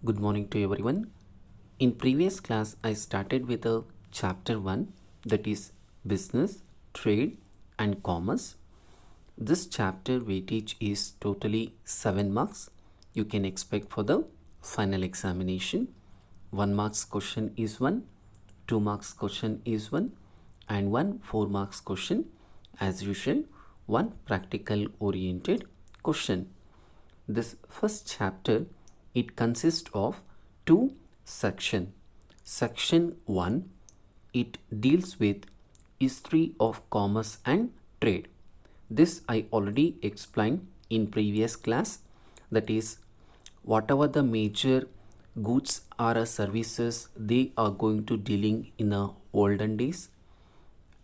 Good morning to everyone. In previous class, I started with a chapter 1 that is business, trade and commerce. This chapter weightage is totally 7 marks. You can expect for the final examination. 1 marks question is 1, 2 marks question is 1 and 1 4 marks question as usual, 1 practical oriented question. This first chapter, it consists of two sections. Section 1, it deals with history of commerce and trade. This I already explained in previous class. That is, whatever the major goods or services they are going to dealing in the olden days,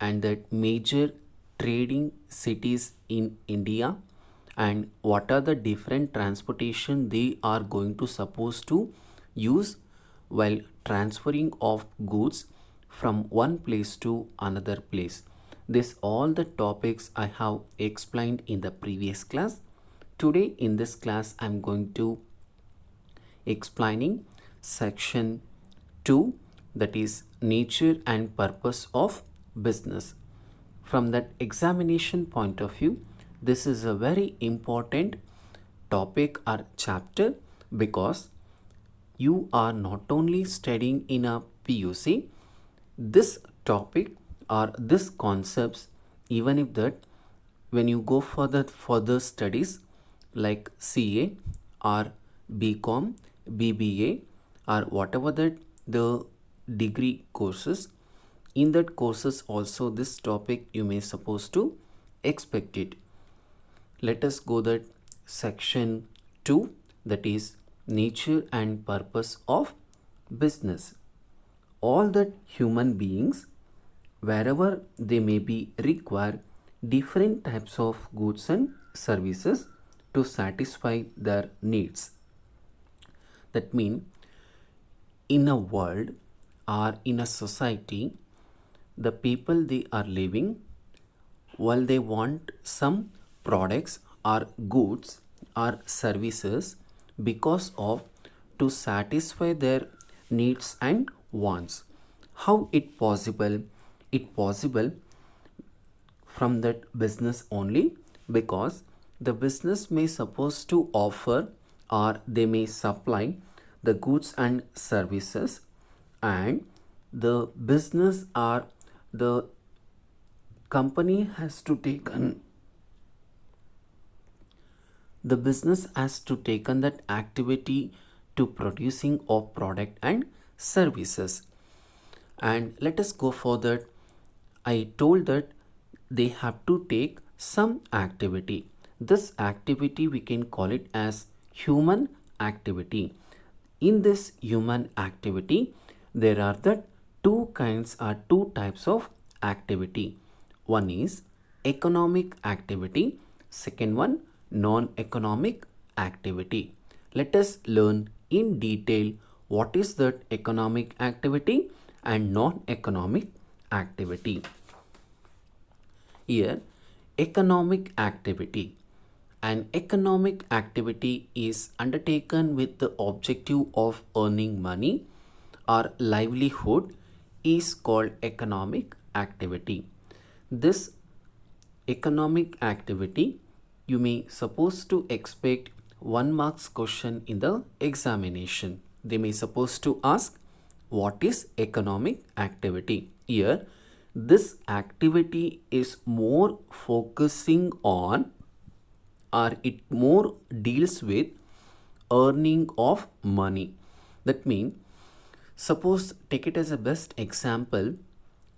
and that major trading cities in India, and what are the different transportation they are going to suppose to use while transferring of goods from one place to another place. This all the topics I have explained in the previous class. Today in this class I'm going to explaining section 2, that is nature and purpose of business. From that examination point of view, this is a very important topic or chapter because you are not only studying in a PUC, this topic or this concepts, even if that when you go for the further studies like CA or BCom, BBA or whatever that the degree courses, in that courses also this topic you may supposed to expect it. Let us go that section 2, that is nature and purpose of business. All that human beings, wherever they may be, require different types of goods and services to satisfy their needs. That means in a world or in a society, the people they are living, while they want some products or goods or services because of to satisfy their needs and wants. How it possible? It possible from that business only, because the business may suppose to offer or they may supply the goods and services, and the business or the company has to taken the business has to taken that activity to producing of product and services. And let us go further. I told that they have to take some activity. This activity we can call it as human activity. In this human activity, there are the two kinds or two types of activity. One is economic activity, second one non-economic activity. Let us learn in detail what is that economic activity and non-economic activity. Here, economic activity. An economic activity is undertaken with the objective of earning money or livelihood is called economic activity. This economic activity, you may suppose to expect 1 marks question in the examination. They may suppose to ask what is economic activity. Here, this activity is more focusing on, or it more deals with earning of money. That means, suppose take it as a best example,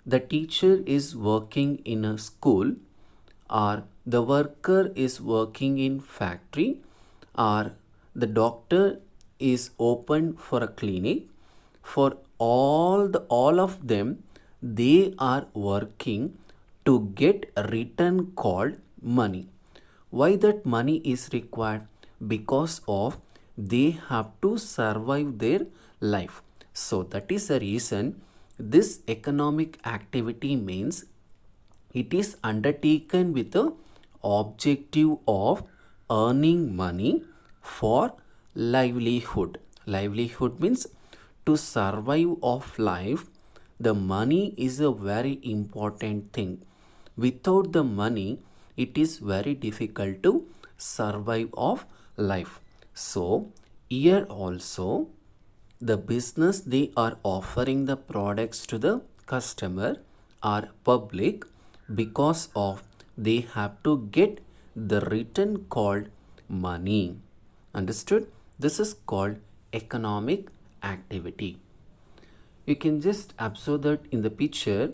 the teacher is working in a school, or the worker is working in factory, or the doctor is open for a clinic. For all of them, they are working to get a return called money. Why that money is required? Because of they have to survive their life. So that is the reason this economic activity means it is undertaken with the objective of earning money for livelihood. livelihood means to survive of life. The money is a very important thing. Without the money, it is very difficult to survive of life. So here also, the business they are offering the products to the customer or public because of they have to get the return called money. Understood? This is called economic activity. You can just observe that in the picture,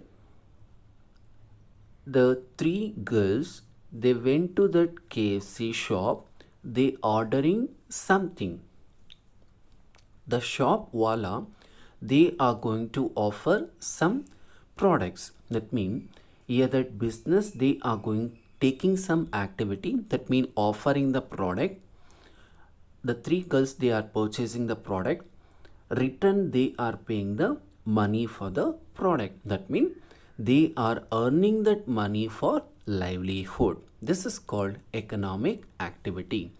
the three girls, they went to that KFC shop, they ordering something. The shop wala, they are going to offer some products. That means here that business they are going taking some activity, that means offering the product. The three girls they are purchasing the product, return they are paying the money for the product. That means they are earning that money for livelihood. This is called economic activity.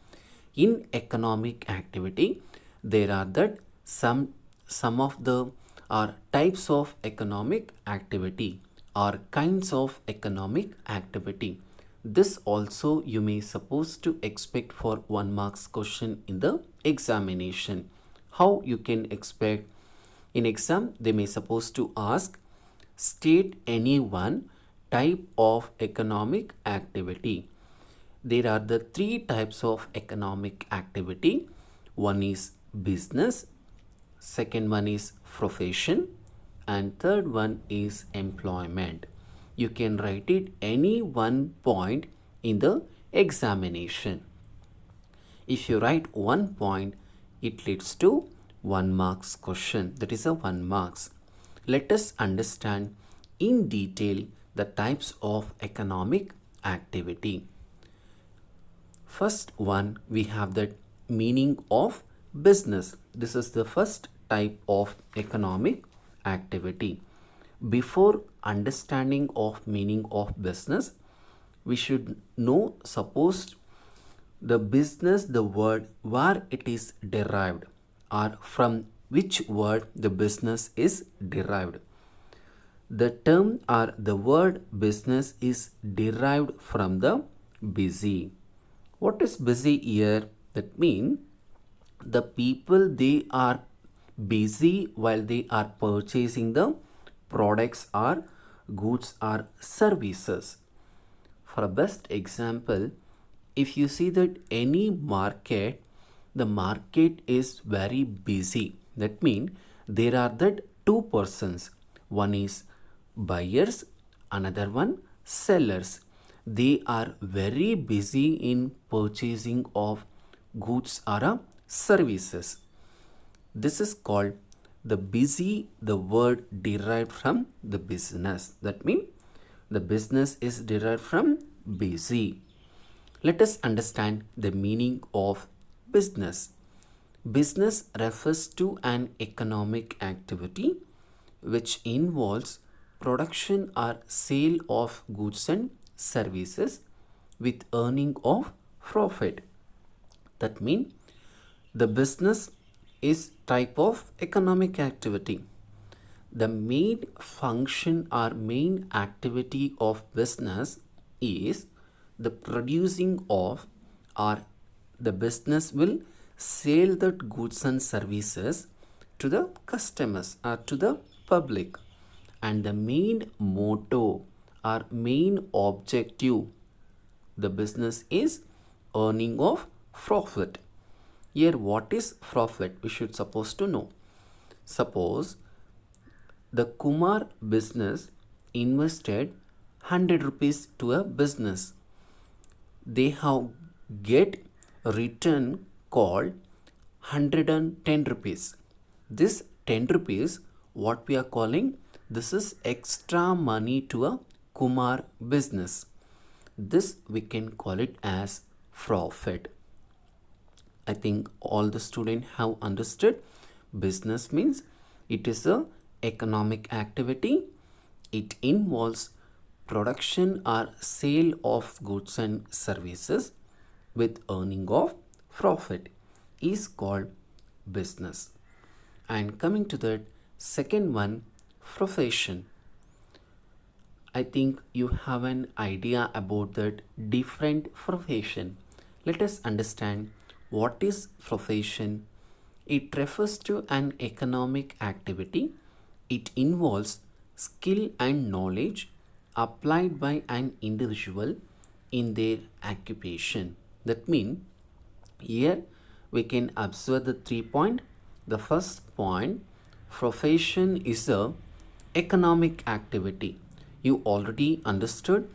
In economic activity, there are that some of the are types of economic activity or kinds of economic activity. This also you may supposed to expect for 1 marks question in the examination. How you can expect? In exam, they may supposed to ask, state any one type of economic activity. There are the three types of economic activity. One is business, second one is profession, and third one is employment. You can write it any one point in the examination. If you write 1 point, it leads to 1 marks question. That is a 1 marks. Let us understand in detail the types of economic activity. First one, we have the meaning of business. This is the first type of economic activity. Before understanding of meaning of business, we should know, suppose the business, the word where it is derived or from which word the business is derived. The term or the word business is derived from the busy. What is busy here? That means the people they are busy while they are purchasing the products or goods or services. For a best example, if you see that any market, the market is very busy. That means there are that two persons. One is buyers, another one sellers. They are very busy in purchasing of goods or services. This is called the busy, the word derived from the business. That means the business is derived from busy. Let us understand the meaning of business. Business refers to an economic activity which involves production or sale of goods and services with earning of profit. That means the business is type of economic activity. The main function or main activity of business is the producing of, or the business will sell that goods and services to the customers or to the public. And the main motto or main objective, the business is earning of profit. Here what is profit? We should suppose to know. Suppose the Kumar business invested 100 rupees to a business. They have get return called 110 rupees. This 10 rupees, what we are calling, this is extra money to a Kumar business. This we can call it as profit. I think all the students have understood. Business means it is a economic activity. It involves production or sale of goods and services with earning of profit is called business. And coming to that second one, profession. I think you have an idea about that different profession. Let us understand what is profession. It refers to an economic activity. It involves skill and knowledge applied by an individual in their occupation. That means here we can observe the 3 point. The first point, profession is a economic activity. You already understood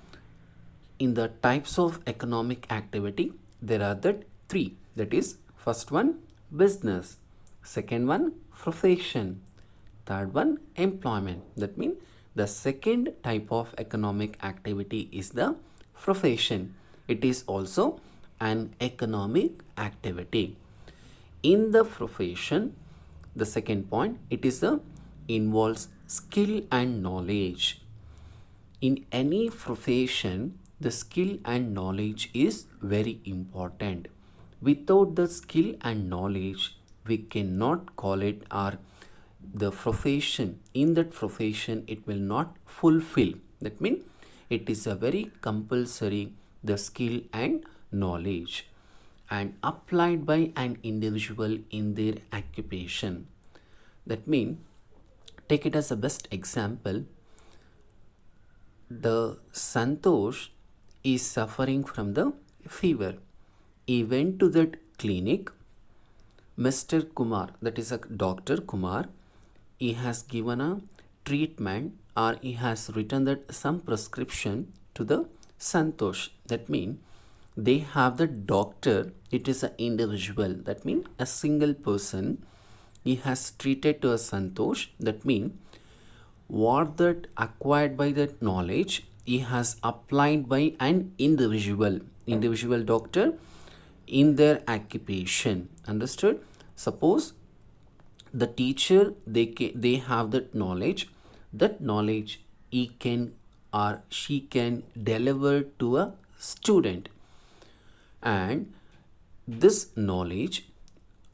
in the types of economic activity there are the three. That is, first one business, second one profession, third one employment. That means the second type of economic activity is the profession. It is also an economic activity. In the profession, the second point, it is a involves skill and knowledge. In any profession, the skill and knowledge is very important. Without the skill and knowledge, we cannot call it our the profession. In that profession, it will not fulfill. That means it is a very compulsory the skill and knowledge and applied by an individual in their occupation. That means, take it as a best example, the Santosh is suffering from the fever. He went to that clinic. Mr. Kumar, that is a Dr. Kumar, he has given a treatment or he has written that some prescription to the Santosh. That means they have the doctor, it is an individual, that means a single person. He has treated to a Santosh. That means what that acquired by that knowledge he has applied by an individual doctor in their occupation. Understood? Suppose the teacher, they have that knowledge he can or she can deliver to a student, and this knowledge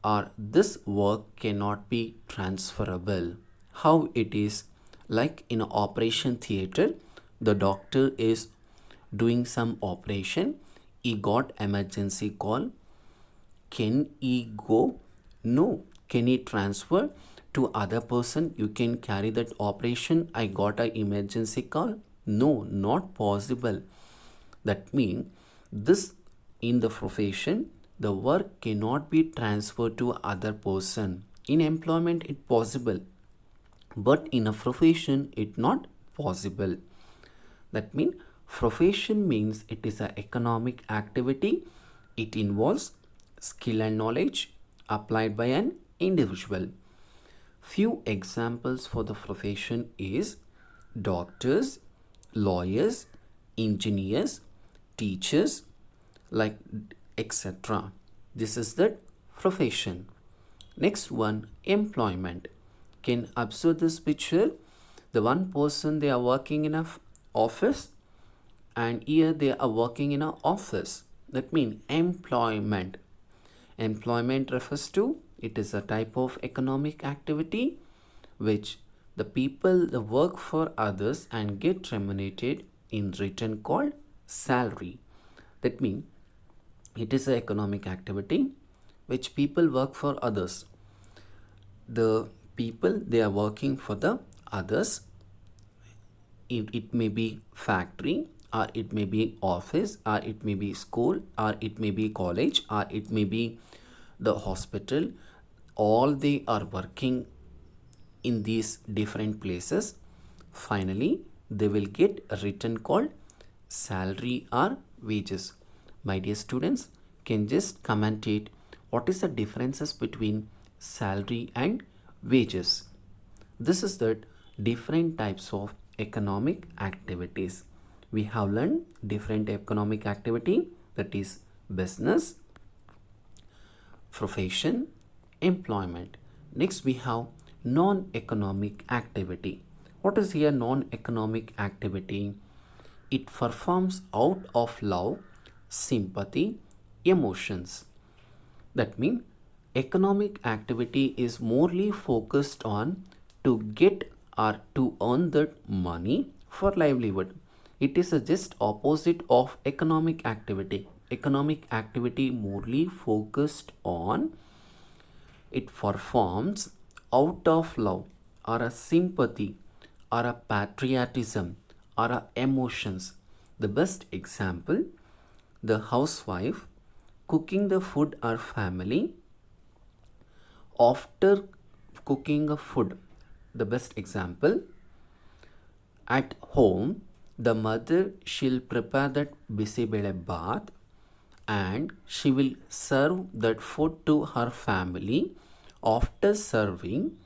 or this work cannot be transferable. How it is? Like in an operation theater, the doctor is doing some operation, he got emergency call. Can he go? No. Can he transfer to other person? You can carry that operation. I got an emergency call. No, not possible. That means this in the profession, the work cannot be transferred to other person. In employment, it possible, but in a profession, it not possible. That means profession means it is an economic activity. It involves skill and knowledge applied by an individual. Few examples for the profession is doctors, lawyers, engineers, teachers, like etc. This is the profession. Next one, employment. Can observe this picture. The one person, they are working in a office, and here they are working in an office. That means employment. Employment refers to, it is a type of economic activity which the people the work for others and get remunerated in return called salary. That means it is an economic activity which people work for others. The people, they are working for the others. It may be factory, or it may be office, or it may be school, or it may be college, or it may be the hospital. All they are working in these different places. Finally, they will get a return called salary or wages. My dear students, can just commentate what is the differences between salary and wages. This is the different types of economic activities. We have learned different economic activity, that is business, profession, employment. Next we have non-economic activity. What is here non-economic activity? It performs out of love, sympathy, emotions. That means Economic activity is morely focused on to get or to earn that money for livelihood. It is a just opposite of economic activity. Economic activity morely focused on it performs out of love or a sympathy or a patriotism or a emotions. The best example, the housewife cooking the food her family after cooking a food. The best example, at home the mother she'll prepare that bisibele bath and she will serve that food to her family. After serving,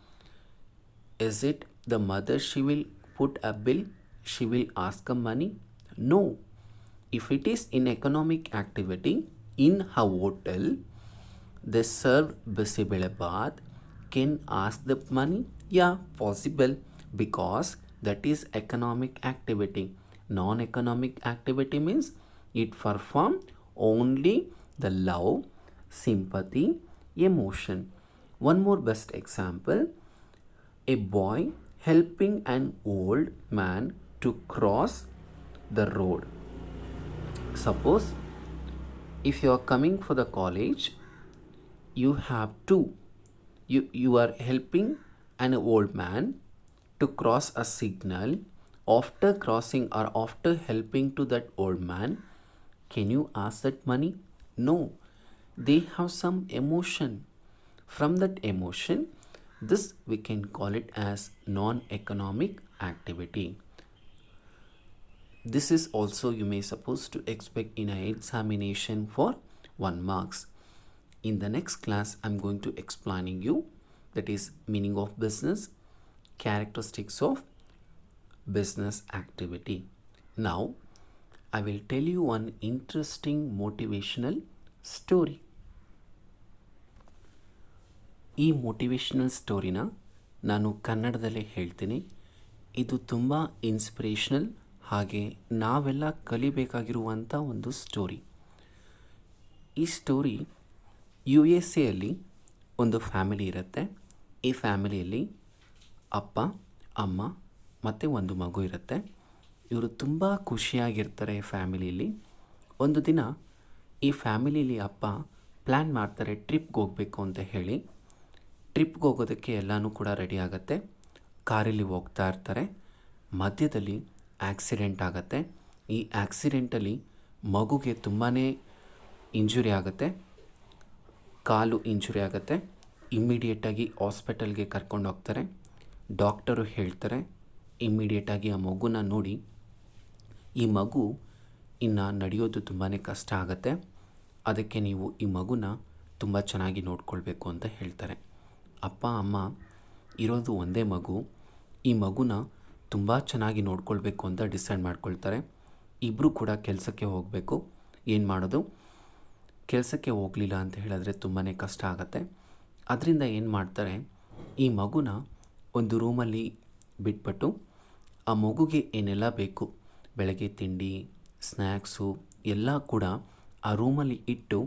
is it the mother she will put a bill, she will ask a money? No. If it is in economic activity in her hotel, they serve bisibele bath, can ask the money? Yeah, possible, because that is economic activity. Non-economic activity means it perform only the love, sympathy, emotion. One more best example, a boy helping an old man to cross the road. Suppose if you are coming for the college, you have to, you are helping an old man to cross a signal. After crossing or after helping to that old man, can you ask that money? No. They have some emotion. From that emotion, this we can call it as non-economic activity. This is also you may supposed to expect in an examination for 1 marks. In the next class, I'm going to explaining you, that is meaning of business, characteristics of business activity. Now, I will tell you one interesting motivational story. ಈ motivational ಸ್ಟೋರಿನ ನಾನು ಕನ್ನಡದಲ್ಲೇ ಹೇಳ್ತೀನಿ. ಇದು ತುಂಬ inspirational ಹಾಗೆ ನಾವೆಲ್ಲ ಕಲಿಬೇಕಾಗಿರುವಂಥ ಒಂದು story. ಈ ಸ್ಟೋರಿ USA ಅಲ್ಲಿ ಒಂದು ಫ್ಯಾಮಿಲಿ ಇರುತ್ತೆ. ಈ ಫ್ಯಾಮಿಲಿಯಲ್ಲಿ ಅಪ್ಪ, ಅಮ್ಮ ಮತ್ತು ಒಂದು ಮಗು ಇರುತ್ತೆ. ಇವರು ತುಂಬ ಖುಷಿಯಾಗಿರ್ತಾರೆ ಫ್ಯಾಮಿಲಿಯಲ್ಲಿ. ಒಂದು ದಿನ ಈ ಫ್ಯಾಮಿಲಿಯಲ್ಲಿ ಅಪ್ಪ ಪ್ಲ್ಯಾನ್ ಮಾಡ್ತಾರೆ ಟ್ರಿಪ್ಗೆ ಹೋಗಬೇಕು ಅಂತ ಹೇಳಿ. ಟ್ರಿಪ್ಗೆ ಹೋಗೋದಕ್ಕೆ ಎಲ್ಲನೂ ಕೂಡ ರೆಡಿ ಆಗುತ್ತೆ. ಕಾರಲ್ಲಿ ಹೋಗ್ತಾ ಇರ್ತಾರೆ. ಮಧ್ಯದಲ್ಲಿ ಆಕ್ಸಿಡೆಂಟ್ ಆಗುತ್ತೆ. ಈ ಆಕ್ಸಿಡೆಂಟಲ್ಲಿ ಮಗುಗೆ ತುಂಬಾ ಇಂಜುರಿ ಆಗುತ್ತೆ, ಕಾಲು ಇಂಜುರಿ ಆಗುತ್ತೆ. ಇಮ್ಮಿಡಿಯೇಟಾಗಿ ಹಾಸ್ಪಿಟಲ್ಗೆ ಕರ್ಕೊಂಡು ಹೋಗ್ತಾರೆ. ಡಾಕ್ಟರು ಹೇಳ್ತಾರೆ ಇಮ್ಮಿಡಿಯೇಟಾಗಿ ಆ ಮಗುನ ನೋಡಿ, ಈ ಮಗು ಇನ್ನು ನಡೆಯೋದು ತುಂಬಾ ಕಷ್ಟ ಆಗುತ್ತೆ, ಅದಕ್ಕೆ ನೀವು ಈ ಮಗುನ ತುಂಬ ಚೆನ್ನಾಗಿ ನೋಡ್ಕೊಳ್ಬೇಕು ಅಂತ ಹೇಳ್ತಾರೆ. ಅಪ್ಪ ಅಮ್ಮ ಇರೋದು ಒಂದೇ ಮಗು, ಈ ಮಗುನ ತುಂಬ ಚೆನ್ನಾಗಿ ನೋಡ್ಕೊಳ್ಬೇಕು ಅಂತ ಡಿಸೈಡ್ ಮಾಡ್ಕೊಳ್ತಾರೆ. ಇಬ್ಬರು ಕೂಡ ಕೆಲಸಕ್ಕೆ ಹೋಗಬೇಕು. ಏನು ಮಾಡೋದು? ಕೆಲಸಕ್ಕೆ ಹೋಗಲಿಲ್ಲ ಅಂತ ಹೇಳಿದ್ರೆ ತುಂಬಾ ಕಷ್ಟ ಆಗುತ್ತೆ. ಅದರಿಂದ ಏನು ಮಾಡ್ತಾರೆ, ಈ ಮಗುನ ಒಂದು ರೂಮಲ್ಲಿ ಬಿಟ್ಬಿಟ್ಟು ಆ ಮಗುಗೆ ಏನೆಲ್ಲ ಬೇಕು, ಬೆಳಗ್ಗೆ ತಿಂಡಿ, ಸ್ನ್ಯಾಕ್ಸು ಎಲ್ಲ ಕೂಡ ಆ ರೂಮಲ್ಲಿ ಇಟ್ಟು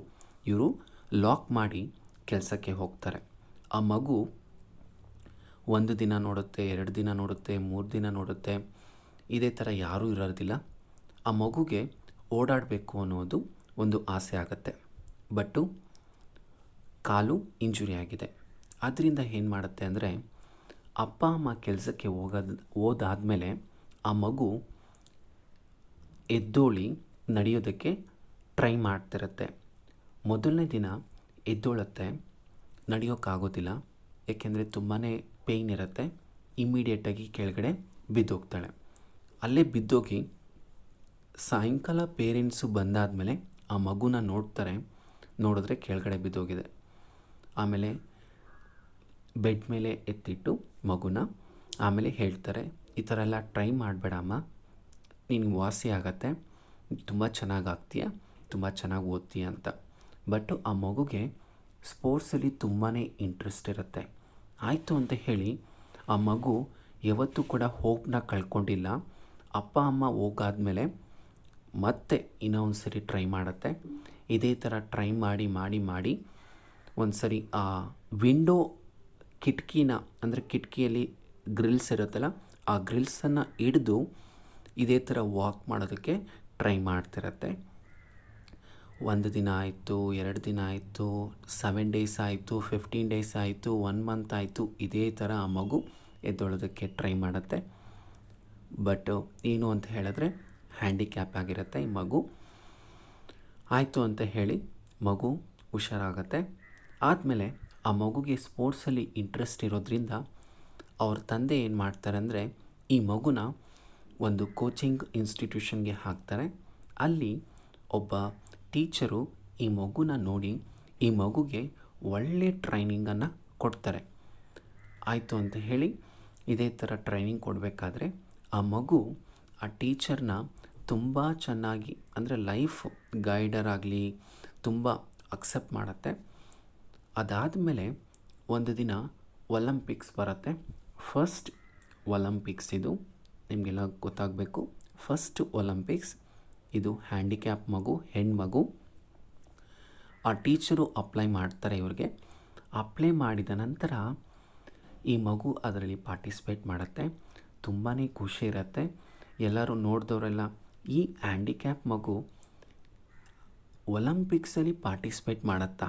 ಇವರು ಲಾಕ್ ಮಾಡಿ ಕೆಲಸಕ್ಕೆ ಹೋಗ್ತಾರೆ. ಆ ಮಗು 1 ದಿನ ನೋಡುತ್ತೆ, 2 ದಿನ ನೋಡುತ್ತೆ, 3 ದಿನ ನೋಡುತ್ತೆ. ಇದೇ ಥರ ಯಾರೂ ಇರೋದಿಲ್ಲ. ಆ ಮಗುಗೆ ಓಡಾಡಬೇಕು ಅನ್ನೋದು ಒಂದು ಆಸೆ ಆಗುತ್ತೆ. ಬಟ್ಟು ಕಾಲು ಇಂಜುರಿ ಆಗಿದೆ. ಅದರಿಂದ ಏನು ಮಾಡುತ್ತೆ ಅಂದರೆ, ಅಪ್ಪ ಅಮ್ಮ ಕೆಲಸಕ್ಕೆ ಹೋದಾದ್ಮೇಲೆ ಆ ಮಗು ಎದ್ದೋಳಿ ನಡೆಯೋದಕ್ಕೆ ಟ್ರೈ ಮಾಡ್ತಿರುತ್ತೆ. ಮೊದಲನೇ ದಿನ ಎದ್ದೋಳುತ್ತೆ, ನಡೆಯೋಕ್ಕಾಗೋದಿಲ್ಲ, ಏಕೆಂದರೆ ತುಂಬಾ ಪೇಯ್ನ್ ಇರುತ್ತೆ. ಇಮ್ಮಿಡಿಯೇಟಾಗಿ ಕೆಳಗಡೆ ಬಿದ್ದೋಗ್ತಾಳೆ. ಅಲ್ಲೇ ಬಿದ್ದೋಗಿ ಸಾಯಂಕಾಲ ಪೇರೆಂಟ್ಸು ಬಂದಾದಮೇಲೆ ಆ ಮಗುನ ನೋಡ್ತಾರೆ. ನೋಡಿದ್ರೆ ಕೆಳಗಡೆ ಬಿದ್ದೋಗಿದೆ. ಆಮೇಲೆ ಬೆಡ್ ಮೇಲೆ ಎತ್ತಿಟ್ಟು ಮಗುನ ಆಮೇಲೆ ಹೇಳ್ತಾರೆ, ಈ ಥರ ಎಲ್ಲ ಟ್ರೈ ಮಾಡಬೇಡಮ್ಮ, ನಿನಗೆ ವಾಸಿ ಆಗತ್ತೆ, ತುಂಬ ಚೆನ್ನಾಗಿ ಆಗ್ತೀಯ, ತುಂಬ ಚೆನ್ನಾಗಿ ಓದ್ತೀಯ ಅಂತ. ಬಟ್ ಆ ಮಗುಗೆ ಸ್ಪೋರ್ಟ್ಸಲ್ಲಿ ತುಂಬಾ ಇಂಟ್ರೆಸ್ಟ್ ಇರುತ್ತೆ. ಆಯಿತು ಅಂತ ಹೇಳಿ ಆ ಮಗು ಯಾವತ್ತೂ ಕೂಡ ಹೋಪ್ನ ಕಳ್ಕೊಂಡಿಲ್ಲ. ಅಪ್ಪ ಅಮ್ಮ ಹೋಗಾದ್ಮೇಲೆ ಮತ್ತೆ ಇನ್ನೂ ಒಂದು ಸರಿ ಟ್ರೈ ಮಾಡುತ್ತೆ. ಇದೇ ಥರ ಟ್ರೈ ಮಾಡಿ ಮಾಡಿ ಮಾಡಿ ಒಂದು ಸರಿ ಆ ವಿಂಡೋ ಕಿಟಕಿನ, ಅಂದರೆ ಕಿಟಕಿಯಲ್ಲಿ ಗ್ರಿಲ್ಸ್ ಇರುತ್ತಲ್ಲ, ಆ ಗ್ರಿಲ್ಸನ್ನು ಹಿಡಿದು ಇದೇ ಥರ ವಾಕ್ ಮಾಡೋದಕ್ಕೆ ಟ್ರೈ ಮಾಡ್ತಿರತ್ತೆ. 1 ದಿನ ಆಯಿತು, 2 ದಿನ ಆಯಿತು, 7 ಡೇಸ್ ಆಯಿತು, 15 ಡೇಸ್ ಆಯಿತು, 1 ಮಂತ್ ಆಯಿತು. ಇದೇ ಥರ ಆ ಮಗು ಎದ್ದೊಳೋದಕ್ಕೆ ಟ್ರೈ ಮಾಡುತ್ತೆ. ಬಟ್ ಏನು ಅಂತ ಹೇಳಿದ್ರೆ ಹ್ಯಾಂಡಿಕ್ಯಾಪ್ ಆಗಿರುತ್ತೆ ಈ ಮಗು. ಆಯಿತು ಅಂತ ಹೇಳಿ ಮಗು ಹುಷಾರಾಗತ್ತೆ. ಆದಮೇಲೆ ಆ ಮಗುಗೆ ಸ್ಪೋರ್ಟ್ಸಲ್ಲಿ ಇಂಟ್ರೆಸ್ಟ್ ಇರೋದ್ರಿಂದ ಅವ್ರ ತಂದೆ ಏನು ಮಾಡ್ತಾರೆ ಅಂದರೆ ಈ ಮಗುನ ಒಂದು ಕೋಚಿಂಗ್ ಇನ್ಸ್ಟಿಟ್ಯೂಷನ್ಗೆ ಹಾಕ್ತಾರೆ. ಅಲ್ಲಿ ಒಬ್ಬ ಟೀಚರು ಈ ಮಗುನ ನೋಡಿ ಈ ಮಗುಗೆ ಒಳ್ಳೆ ಟ್ರೈನಿಂಗನ್ನು ಕೊಡ್ತಾರೆ. ಆಯಿತು ಅಂತ ಹೇಳಿ ಇದೇ ಥರ ಟ್ರೈನಿಂಗ್ ಕೊಡಬೇಕಾದ್ರೆ ಆ ಮಗು ಆ ಟೀಚರ್ನ ತುಂಬ ಚೆನ್ನಾಗಿ, ಅಂದರೆ ಲೈಫ್ ಗೈಡರ್ ಆಗಲಿ ತುಂಬ ಅಕ್ಸೆಪ್ಟ್ ಮಾಡುತ್ತೆ. ಅದಾದಮೇಲೆ ಒಂದು ದಿನ ಒಲಂಪಿಕ್ಸ್ ಬರುತ್ತೆ. ಫಸ್ಟ್ ಒಲಂಪಿಕ್ಸ್ ಇದು, ನಿಮಗೆಲ್ಲ ಗೊತ್ತಾಗಬೇಕು. ಫಸ್ಟ್ ಒಲಂಪಿಕ್ಸ್ ಇದು ಹ್ಯಾಂಡಿಕ್ಯಾಪ್ ಮಗು, ಹೆಣ್ಮಗು. ಆ ಟೀಚರು ಅಪ್ಲೈ ಮಾಡ್ತಾರೆ ಇವ್ರಿಗೆ. ಅಪ್ಲೈ ಮಾಡಿದ ನಂತರ ಈ ಮಗು ಅದರಲ್ಲಿ ಪಾರ್ಟಿಸಿಪೇಟ್ ಮಾಡುತ್ತೆ. ತುಂಬಾ ಖುಷಿ ಇರುತ್ತೆ. ಎಲ್ಲರೂ ನೋಡಿದವರೆಲ್ಲ ಈ ಹ್ಯಾಂಡಿಕ್ಯಾಪ್ ಮಗು ಒಲಂಪಿಕ್ಸಲ್ಲಿ ಪಾರ್ಟಿಸಿಪೇಟ್ ಮಾಡುತ್ತಾ,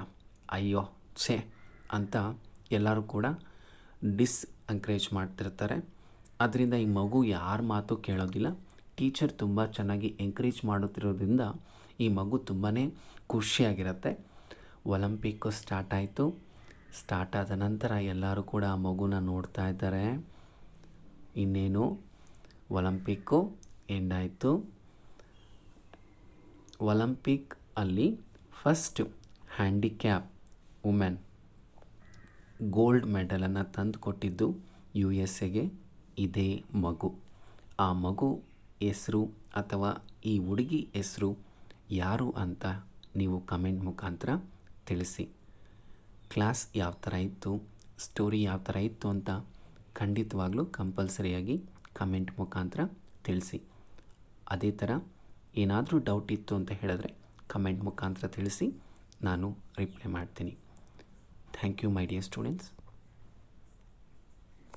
ಅಯ್ಯೋ ಛೇ ಅಂತ ಎಲ್ಲರೂ ಕೂಡ ಡಿಸ್ಎನ್ಕರೇಜ್ ಮಾಡ್ತಿರ್ತಾರೆ. ಅದರಿಂದ ಈ ಮಗು ಯಾರ ಮಾತು ಕೇಳೋದಿಲ್ಲ. ಟೀಚರ್ ತುಂಬ ಚೆನ್ನಾಗಿ ಎಂಕರೇಜ್ ಮಾಡುತ್ತಿರೋದ್ರಿಂದ ಈ ಮಗು ತುಂಬಾ ಖುಷಿಯಾಗಿರುತ್ತೆ. ಒಲಂಪಿಕ್ಕು ಸ್ಟಾರ್ಟ್ ಆಯಿತು. ಸ್ಟಾರ್ಟ್ ಆದ ನಂತರ ಎಲ್ಲರೂ ಕೂಡ ಆ ಮಗುನ ನೋಡ್ತಾ ಇದ್ದಾರೆ. ಇನ್ನೇನು ಒಲಂಪಿಕ್ಕು ಎಂಡ್ ಆಯಿತು. ಒಲಂಪಿಕ್ ಅಲ್ಲಿ ಫಸ್ಟ್ ಹ್ಯಾಂಡಿಕ್ಯಾಪ್ ವುಮೆನ್ ಗೋಲ್ಡ್ ಮೆಡಲನ್ನು ತಂದು ಕೊಟ್ಟಿದ್ದು USA ಇದೇ ಮಗು. ಆ ಮಗು ಹೆಸರು ಅಥವಾ ಈ ಹುಡುಗಿ ಹೆಸರು ಯಾರು ಅಂತ ನೀವು ಕಮೆಂಟ್ ಮುಖಾಂತರ ತಿಳಿಸಿ. ಕ್ಲಾಸ್ ಯಾವ ಥರ ಇತ್ತು, ಸ್ಟೋರಿ ಯಾವ ಥರ ಇತ್ತು ಅಂತ ಖಂಡಿತವಾಗ್ಲೂ ಕಂಪಲ್ಸರಿಯಾಗಿ ಕಮೆಂಟ್ ಮುಖಾಂತರ ತಿಳಿಸಿ. ಅದೇ ಥರ ಏನಾದರೂ ಡೌಟ್ ಇತ್ತು ಅಂತ ಹೇಳಿದ್ರೆ ಕಮೆಂಟ್ ಮುಖಾಂತರ ತಿಳಿಸಿ, ನಾನು ರಿಪ್ಲೈ ಮಾಡ್ತೀನಿ. Thank you my dear students.